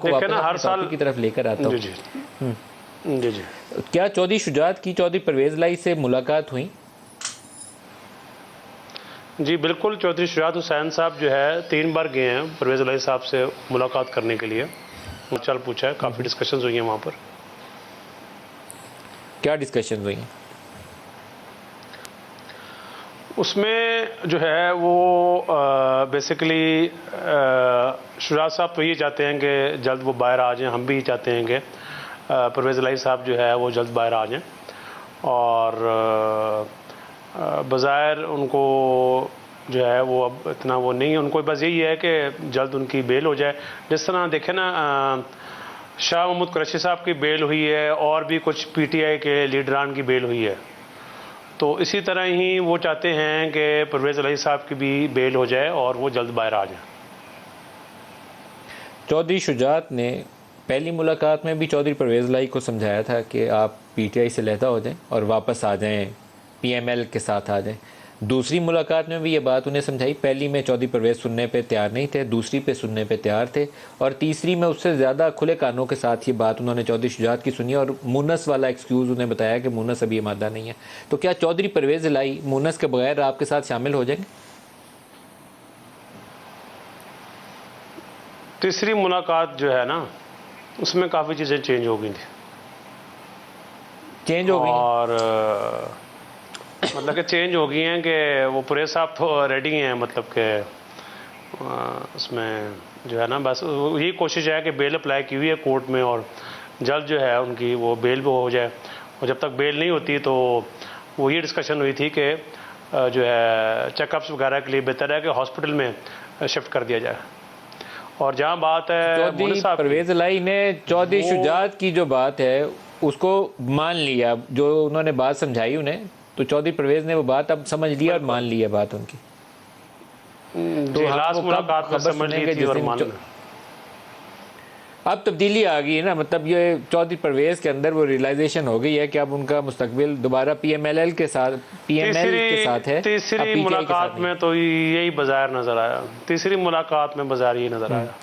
देखिए ना, हर साल की तरफ लेकर आता हूँ। जी जी जी। क्या चौधरी शुजात की चौधरी परवेज़ लाई से मुलाकात हुई? जी बिल्कुल, चौधरी शुजात हुसैन साहब जो है 3 बार गए हैं परवेज़ इलाही साहब से मुलाकात करने के लिए। चल पूछा है, काफ़ी डिस्कशंस हुई हैं वहाँ पर। क्या डिस्कशन हुई? उसमें जो है वो बेसिकली शुजात साहब तो ये चाहते हैं कि जल्द वो बाहर आ जाएं, हम भी चाहते हैं कि परवेज़ इलाही साहब जो है वो जल्द बाहर आ जाएं, और बज़ाहिर उनको जो है वो अब इतना वो नहीं है, उनको बस यही है कि जल्द उनकी बेल हो जाए। जिस तरह देखें ना, शाह महमूद कुरैशी साहब की बेल हुई है और भी कुछ पीटीआई के लीडरान की बेल हुई है, तो इसी तरह ही वो चाहते हैं कि परवेज़ इलाही साहब की भी बेल हो जाए और वो जल्द बाहर आ जाए। चौधरी शुजात ने पहली मुलाकात में भी चौधरी परवेज़ इलाही को समझाया था कि आप पीटीआई से लहदा हो जाएं और वापस आ जाएं, पीएमएल के साथ आ जाएं। दूसरी मुलाकात में भी ये बात उन्हें समझाई। पहली में चौधरी परवेज़ सुनने पे तैयार नहीं थे, दूसरी पे सुनने पे तैयार थे, और तीसरी में उससे ज़्यादा खुले कानों के साथ ये बात उन्होंने चौधरी शुजात की सुनी और मुनस वाला एक्सक्यूज़ उन्हें बताया कि मुनस अभी आमादा नहीं है। तो क्या चौधरी परवेज़ इलाही मुनस के बगैर आपके साथ शामिल हो जाएंगे? तीसरी मुलाकात जो है ना, उसमें काफ़ी चीज़ें चेंज हो गई थी। चेंज हो गई और मतलब कि चेंज हो गई हैं कि वो पुरेश साहब तो रेडी हैं, मतलब कि उसमें जो है ना, बस यही कोशिश है कि बेल अप्लाई की हुई है कोर्ट में और जल्द जो है उनकी वो बेल भी हो जाए। और जब तक बेल नहीं होती तो वो ये डिस्कशन हुई थी कि जो है चेकअप्स वगैरह के लिए बेहतर है कि हॉस्पिटल में शिफ्ट कर दिया जाए। और जहाँ बात है चौधरी परवेज़ इलाही ने चौधरी शुजात की जो बात है उसको मान लिया, जो उन्होंने बात समझाई उन्हें, तो चौधरी परवेज़ ने वो बात अब समझ लिया और मान लिया बात उनकी। तो लास्ट मुलाकात में समझ ली थी और मान। अब तब्दीली आ गई है ना, मतलब ये चौधरी परवेज़ के अंदर वो रियलाइजेशन हो गई है कि अब उनका मुस्तकबिल दोबारा पीएमएल के साथ है। तीसरी मुलाकात में तो यही बाज़ाहिर नज़र आया, तीसरी मुलाकात में बाज़ाहिर यही नज़र आया।